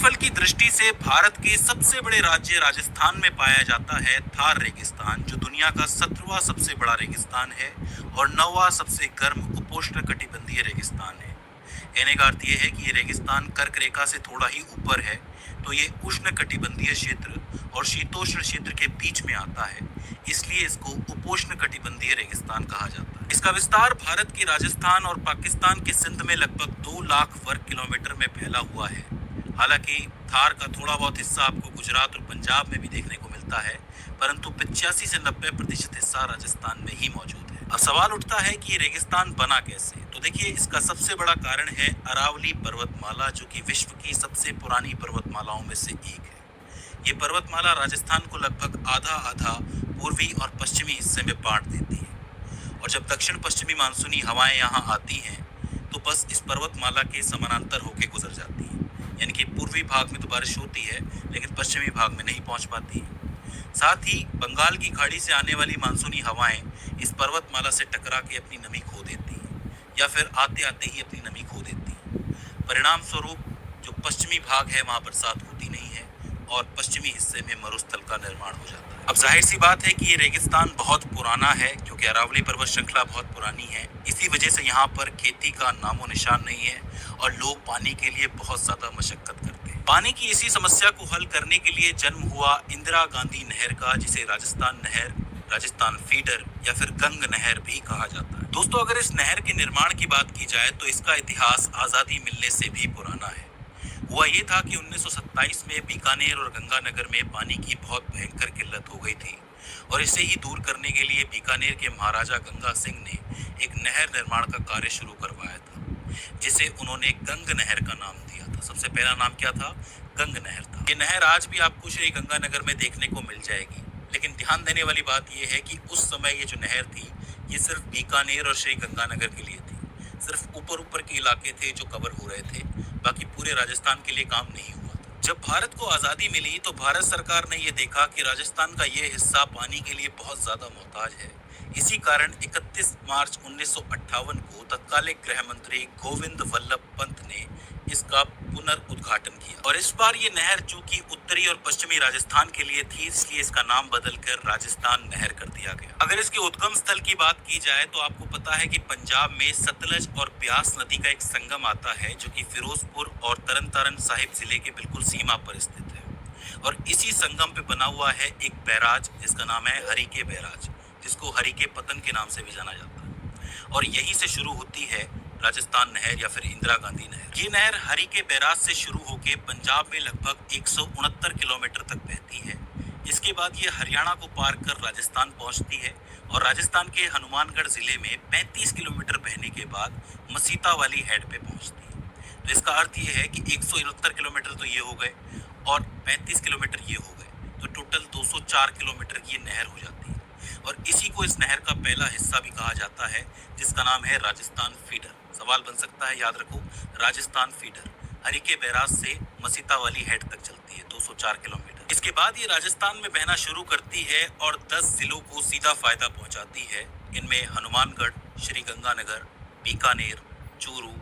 क्षेत्रफल की दृष्टि से भारत के सबसे बड़े राज्य राजस्थान में पाया जाता है थार रेगिस्तान, जो दुनिया का 17वां सबसे बड़ा रेगिस्तान है और 9वां सबसे गर्म उपोष्ण कटिबंधीय रेगिस्तान है। कहने का अर्थ ये है कि ये रेगिस्तान कर्क रेखा से थोड़ा ही ऊपर है, तो ये उष्ण कटिबंधीय क्षेत्र और शीतोष्ण क्षेत्र के बीच में आता है, इसलिए इसको उपोष्ण कटिबंधीय रेगिस्तान कहा जाता है। इसका विस्तार भारत के राजस्थान और पाकिस्तान के सिंध में लगभग 2 लाख वर्ग किलोमीटर में फैला हुआ है। हालांकि थार का थोड़ा बहुत हिस्सा आपको गुजरात और पंजाब में भी देखने को मिलता है, परंतु 85 से 90% हिस्सा राजस्थान में ही मौजूद है। अब सवाल उठता है कि ये रेगिस्तान बना कैसे? तो देखिए, इसका सबसे बड़ा कारण है अरावली पर्वतमाला, जो कि विश्व की सबसे पुरानी पर्वतमालाओं में से एक है। ये पर्वतमाला राजस्थान को लगभग आधा आधा पूर्वी और पश्चिमी हिस्से में बांट देती है, और जब दक्षिण पश्चिमी मानसूनी हवाएं यहाँ आती हैं तो बस इस पर्वतमाला के समानांतर होकर गुजर जाती हैं। यानी कि पूर्वी भाग में तो बारिश होती है, लेकिन पश्चिमी भाग में नहीं पहुंच पाती है। साथ ही बंगाल की खाड़ी से आने वाली मानसूनी हवाएं इस पर्वतमाला से टकरा के अपनी नमी खो देती हैं, या फिर आते आते ही अपनी नमी खो देती हैं। परिणाम स्वरूप जो पश्चिमी भाग है वहां बरसात होती नहीं है और पश्चिमी हिस्से में मरुस्थल का निर्माण हो जाता है। अब जाहिर सी बात है कि ये रेगिस्तान बहुत पुराना है, क्योंकि अरावली पर्वत श्रृंखला बहुत पुरानी है। इसी वजह से यहाँ पर खेती का नामो निशान नहीं है और लोग पानी के लिए बहुत ज्यादा मशक्कत करते हैं। पानी की इसी समस्या को हल करने के लिए जन्म हुआ इंदिरा गांधी नहर का, जिसे राजस्थान नहर, राजस्थान फीडर या फिर गंग नहर भी कहा जाता है। दोस्तों, अगर इस नहर के निर्माण की बात की जाए तो इसका इतिहास आजादी मिलने से भी पुराना है। हुआ ये था कि 1927 में बीकानेर और गंगानगर में पानी की बहुत भयंकर किल्लत हो गई थी, और इसे ही दूर करने के लिए बीकानेर के महाराजा गंगा सिंह ने एक नहर निर्माण का कार्य शुरू करवाया था, जिसे उन्होंने गंग नहर का नाम दिया था। सबसे पहला नाम क्या था? गंग नहर था। ये नहर आज भी आपको श्री गंगानगर में देखने को मिल जाएगी, लेकिन ध्यान देने वाली बात यह है कि उस समय ये जो नहर थी, ये सिर्फ बीकानेर और श्री गंगानगर के लिए थी। सिर्फ ऊपर ऊपर के इलाके थे जो कवर हो रहे थे, बाकी पूरे राजस्थान के लिए काम नहीं हुआ था। जब भारत को आजादी मिली तो भारत सरकार ने ये देखा कि राजस्थान का ये हिस्सा पानी के लिए बहुत ज्यादा मोहताज है। इसी कारण 31 मार्च 1958 को तत्कालीन गृह मंत्री गोविंद वल्लभ पंत ने इसका पुनर्उद्घाटन किया, और इस बार ये नहर चूंकि उत्तरी और पश्चिमी राजस्थान के लिए थी, इसलिए इसका नाम बदलकर राजस्थान नहर कर दिया गया। अगर इसके उद्गम स्थल की बात की जाए तो आपको पता है कि पंजाब में सतलज और ब्यास नदी का एक संगम आता है, जो कि फिरोजपुर और तरन साहिब जिले के बिल्कुल सीमा पर स्थित है। और इसी संगम पे बना हुआ है एक बैराज, जिसका नाम है हरिके बैराज, जिसको हरिके पतन के नाम से भी जाना जाता है। और यहीं से शुरू होती है राजस्थान नहर या फिर इंदिरा गांधी नहर। ये नहर हरिके बैराज से शुरू होकर पंजाब में लगभग 169 किलोमीटर तक बहती है। इसके बाद ये हरियाणा को पार कर राजस्थान पहुंचती है, और राजस्थान के हनुमानगढ़ जिले में 35 किलोमीटर बहने के बाद मसीता वाली हेड पे पहुंचती है। तो इसका अर्थ ये है कि 169 किलोमीटर तो ये हो गए और 35 किलोमीटर ये हो गए, तो टोटल 204 किलोमीटर की ये नहर हो जाती है। और इसी को इस नहर का पहला हिस्सा भी कहा जाता है, जिसका नाम है राजस्थान फीडर। सवाल बन सकता है, याद रखो, राजस्थान फीडर हरिके बैराज से मसीता वाली हेड तक चलती है, 204 किलोमीटर। इसके बाद ये राजस्थान में बहना शुरू करती है और 10 जिलों को सीधा फायदा पहुंचाती है। इनमें हनुमानगढ़, श्री गंगानगर, बीकानेर, चूरू,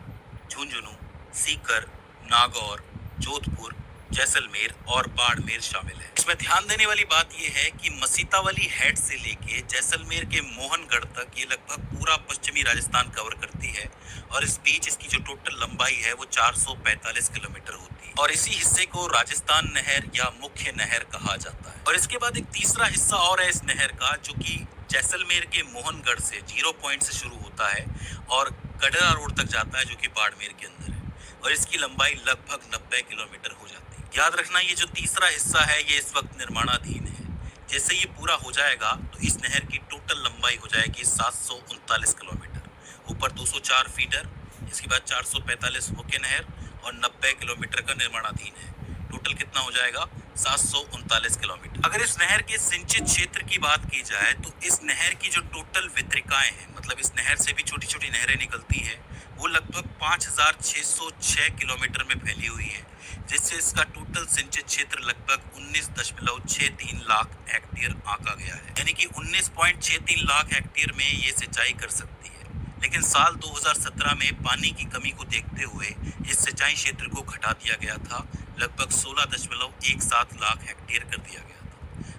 झुंझुनू, सीकर, नागौर, जोधपुर, जैसलमेर और बाड़मेर शामिल है। इसमें ध्यान देने वाली बात यह है कि मसीता वाली हेड से लेके जैसलमेर के मोहनगढ़ तक ये लगभग पूरा पश्चिमी राजस्थान कवर करती है, और इस बीच इसकी जो टोटल लंबाई है वो 445 किलोमीटर होती है। और इसी हिस्से को राजस्थान नहर या मुख्य नहर कहा जाता है। और इसके बाद एक तीसरा हिस्सा और है इस नहर का, जो कि जैसलमेर के मोहनगढ़ से 0 पॉइंट से शुरू होता है और गडरा रोड तक जाता है, जो कि बाड़मेर के अंदर है, और इसकी लंबाई लगभग 90 किलोमीटर हो जाती है। याद रखना, ये जो तीसरा हिस्सा है ये इस वक्त निर्माणाधीन है। जैसे ये पूरा हो जाएगा तो इस नहर की टोटल लंबाई हो जाएगी 739 किलोमीटर। ऊपर 204 फीडर, इसके बाद 445 मुख्य नहर और 90 किलोमीटर का निर्माणाधीन है। टोटल कितना हो जाएगा? 739 किलोमीटर। अगर इस नहर के सिंचित क्षेत्र की बात की जाए तो इस नहर की जो टोटल वितरिकाएं हैं, मतलब इस नहर से भी छोटी छोटी नहरें निकलती हैं, वो लगभग 5606 किलोमीटर में फैली हुई है, जिससे इसका टोटल सिंचित क्षेत्र लगभग 19.63 लाख हेक्टेयर आंका गया है। यानी कि 19.63 लाख हेक्टेयर में ये सिंचाई कर सकती है। लेकिन साल 2017 में पानी की कमी को देखते हुए इस सिंचाई क्षेत्र को घटा दिया गया था लगभग 16.17 लाख हेक्टेयर कर दिया गया था।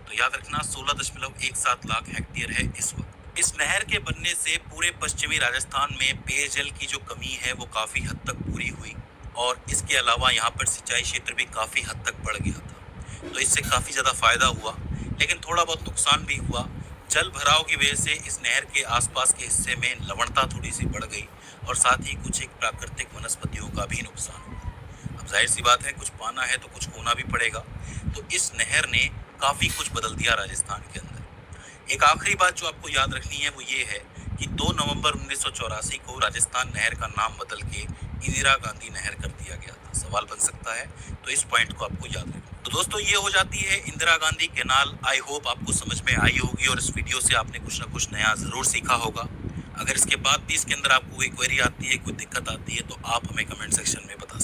तो याद रखना 16.17 लाख हेक्टेयर है इस वक्त। इस नहर के बनने से पूरे पश्चिमी राजस्थान में पेयजल की जो कमी है वो काफी हद तक पूरी हुई और इसके अलावा यहाँ पर सिंचाई क्षेत्र भी काफी हद तक बढ़ गया था। तो इससे काफी ज्यादा फायदा हुआ, लेकिन थोड़ा बहुत नुकसान भी हुआ। जल भराव की वजह से इस नहर के आसपास के हिस्से में लवणता थोड़ी सी बढ़ गई और साथ ही कुछ एक प्राकृतिक वनस्पतियों का भी नुकसान हुआ। अब जाहिर सी बात है, कुछ पाना है तो कुछ खोना भी पड़ेगा। तो इस नहर ने काफी कुछ बदल दिया राजस्थान के अंदर। एक आखिरी बात जो आपको याद रखनी है वो ये है कि 2 नवंबर 1984 को राजस्थान नहर का नाम बदल के इंदिरा गांधी नहर कर दिया गया था। सवाल बन सकता है, तो इस पॉइंट को आपको याद रखना। तो दोस्तों, ये हो जाती है Indira Gandhi canal. I hope आपको समझ में आई होगी और इस वीडियो से आपने कुछ ना कुछ नया जरूर सीखा होगा। अगर इसके बाद भी इसके अंदर आपको कोई क्वेरी आती है, कोई दिक्कत आती है, तो आप हमें कमेंट सेक्शन में बता सकते हैं।